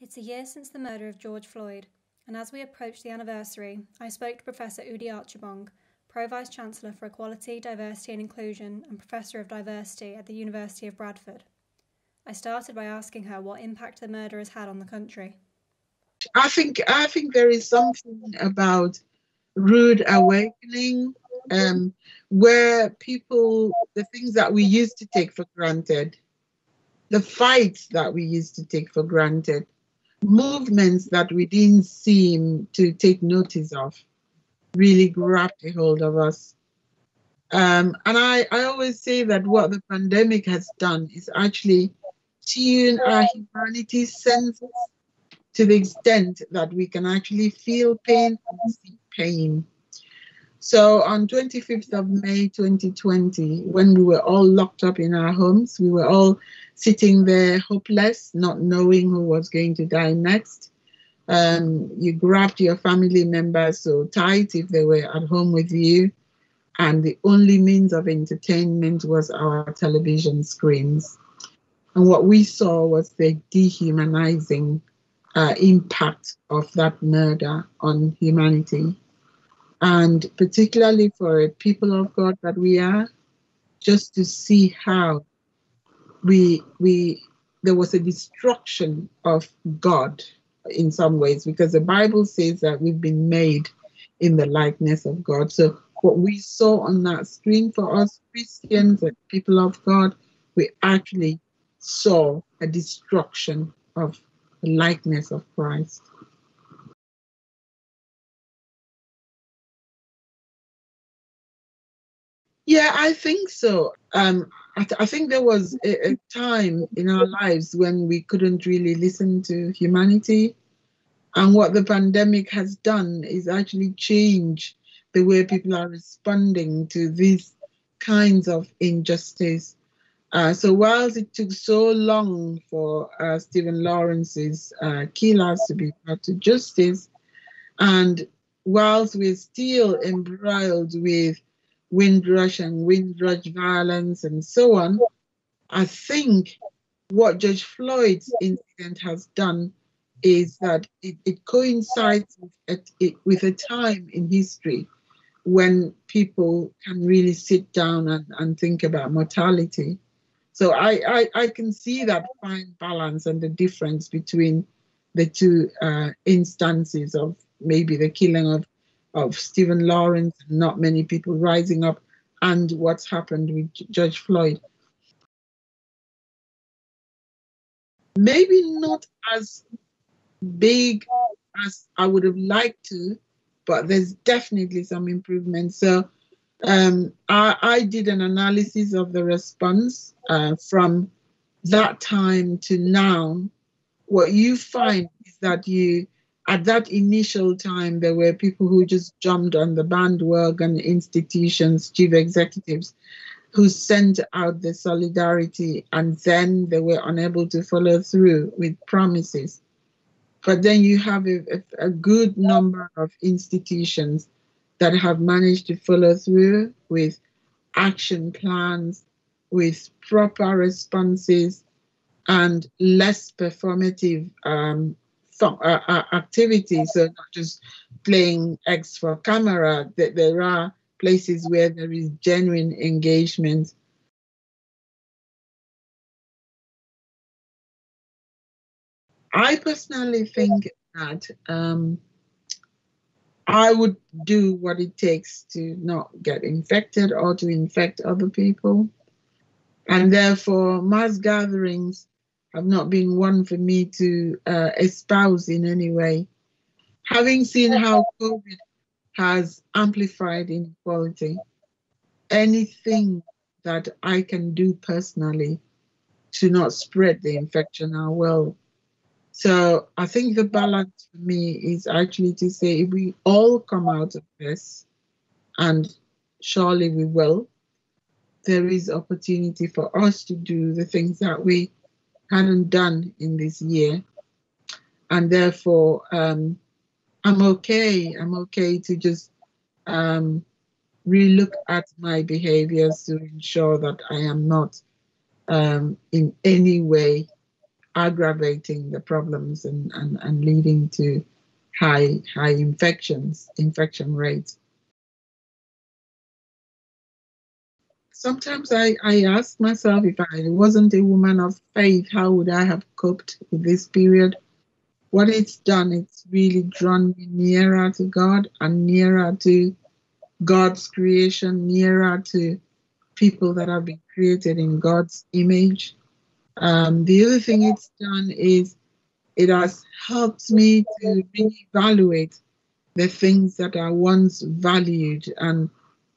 It's a year since the murder of George Floyd, and as we approach the anniversary, I spoke to Professor Udy Archibong, Pro Vice Chancellor for Equality, Diversity and Inclusion and Professor of Diversity at the University of Bradford. I started by asking her what impact the murder has had on the country. I think there is something about rude awakening, where the things that we used to take for granted, the fights that we used to take for granted, movements that we didn't seem to take notice of, really grabbed a hold of us. And I always say that what the pandemic has done is actually tune our humanity senses to the extent that we can actually feel pain and see pain. So on 25th of May 2020, when we were all locked up in our homes, we were all sitting there hopeless, not knowing who was going to die next. You grabbed your family members so tight if they were at home with you, and the only means of entertainment was our television screens. And what we saw was the dehumanizing impact of that murder on humanity. And particularly for people of God that we are, just to see how there was a destruction of God in some ways, because the Bible says that we've been made in the likeness of God. So what we saw on that screen for us Christians and people of God, we actually saw a destruction of the likeness of Christ. Yeah, I think so. I think there was a time in our lives when we couldn't really listen to humanity. And what the pandemic has done is actually change the way people are responding to these kinds of injustice. So whilst it took so long for Stephen Lawrence's killers to be brought to justice, and whilst we're still embroiled with Windrush and Windrush violence and so on, I think what George Floyd's incident has done is that it coincides with a time in history when people can really sit down and think about mortality. So I can see that fine balance and the difference between the two instances of maybe the killing of Stephen Lawrence, not many people rising up, and what's happened with George Floyd. Maybe not as big as I would have liked to, but there's definitely some improvement. So I did an analysis of the response from that time to now. What you find is that at that initial time, there were people who just jumped on the bandwagon, institutions, chief executives, who sent out the solidarity, and then they were unable to follow through with promises. But then you have a good number of institutions that have managed to follow through with action plans, with proper responses, and less performative activities. So not just playing X for camera, that there are places where there is genuine engagement. I personally think that I would do what it takes to not get infected or to infect other people. And therefore, mass gatherings have not been one for me to espouse in any way. Having seen how COVID has amplified inequality, anything that I can do personally to not spread the infection, I will. So I think the balance for me is actually to say if we all come out of this, and surely we will, there is opportunity for us to do the things that we hadn't done in this year. And therefore, I'm okay. I'm okay to just relook at my behaviors to ensure that I am not in any way aggravating the problems and leading to high infection rates. Sometimes I ask myself, if I wasn't a woman of faith, how would I have coped with this period? What it's done, it's really drawn me nearer to God and nearer to God's creation, nearer to people that have been created in God's image. The other thing it's done is it has helped me to reevaluate the things that I once valued. And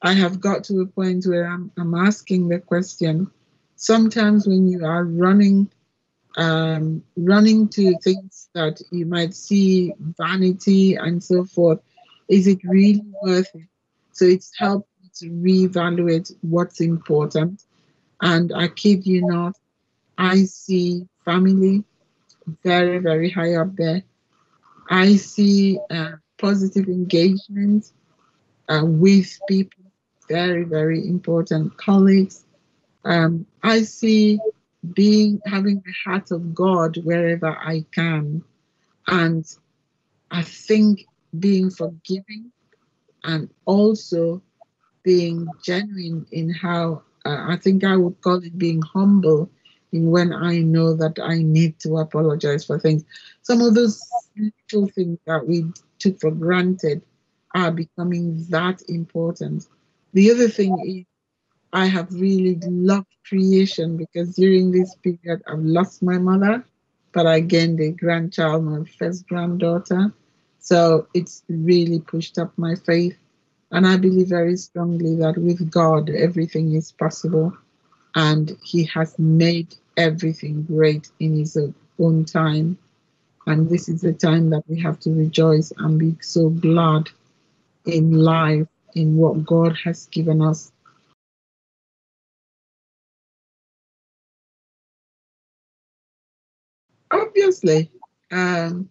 I have got to a point where I'm asking the question, sometimes when you are running to things that you might see vanity and so forth, is it really worth it? So it's helped me to reevaluate what's important. And I kid you not, I see family very, very high up there. I see positive engagement with people, very, very important colleagues. I see having the heart of God wherever I can. And I think being forgiving and also being genuine in how I think I would call it being humble in when I know that I need to apologize for things. Some of those little things that we took for granted are becoming that important. The other thing is I have really loved creation because during this period I've lost my mother, but I gained a grandchild, my first granddaughter. So it's really pushed up my faith. And I believe very strongly that with God, everything is possible. And He has made everything great in His own time. And this is the time that we have to rejoice and be so glad in life, in what God has given us. Obviously, um,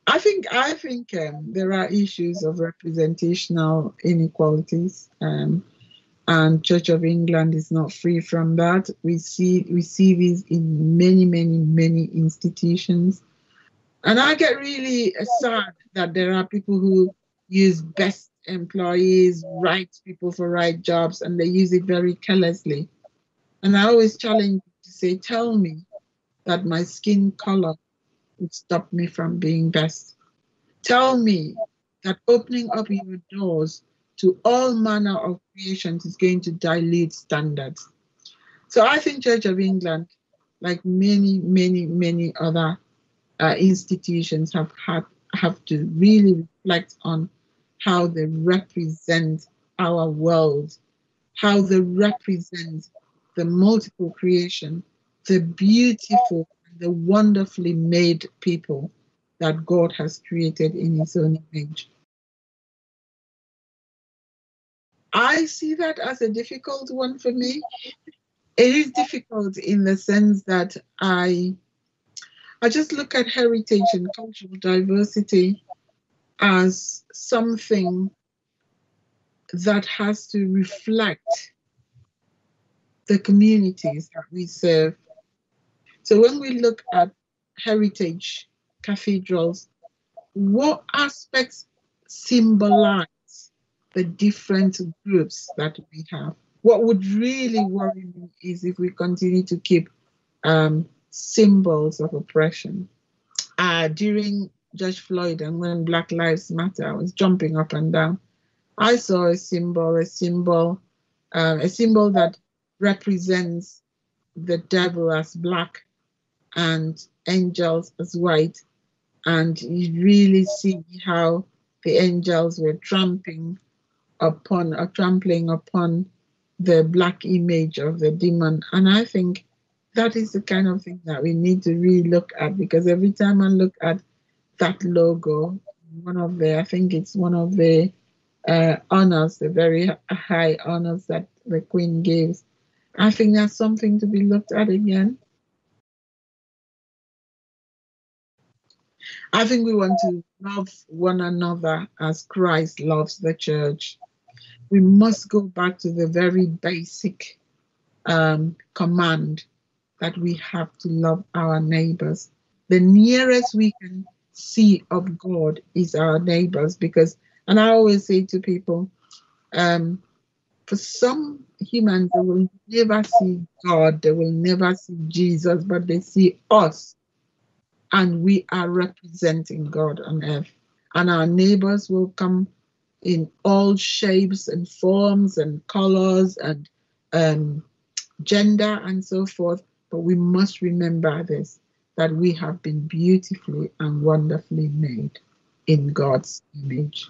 I think there are issues of representational inequalities, and Church of England is not free from that. We see these in many institutions, and I get really sad that there are people who use best employees, right people for right jobs, and they use it very carelessly. And I always challenge to say, tell me that my skin color would stop me from being best. Tell me that opening up your doors to all manner of creations is going to dilute standards. So I think Church of England, like many other institutions, have to really reflect on how they represent our world, how they represent the multiple creation, the beautiful and the wonderfully made people that God has created in His own image. I see that as a difficult one for me. It is difficult in the sense that I just look at heritage and cultural diversity as something that has to reflect the communities that we serve. So when we look at heritage cathedrals, what aspects symbolize the different groups that we have? What would really worry me is if we continue to keep symbols of oppression. During George Floyd and when Black Lives Matter, I was jumping up and down. I saw a symbol that represents the devil as black and angels as white. And you really see how the angels were trampling upon the black image of the demon. And I think that is the kind of thing that we need to really look at, because every time I look at that logo, I think it's one of the honors, the very high honors that the Queen gives. I think that's something to be looked at again. I think we want to love one another as Christ loves the church. We must go back to the very basic command that we have to love our neighbors. The nearest we can see of God is our neighbors, because, and I always say to people, for some humans, they will never see God, they will never see Jesus, but they see us, and we are representing God on earth. And our neighbors will come in all shapes and forms and colors and gender and so forth. But we must remember this, that we have been beautifully and wonderfully made in God's image.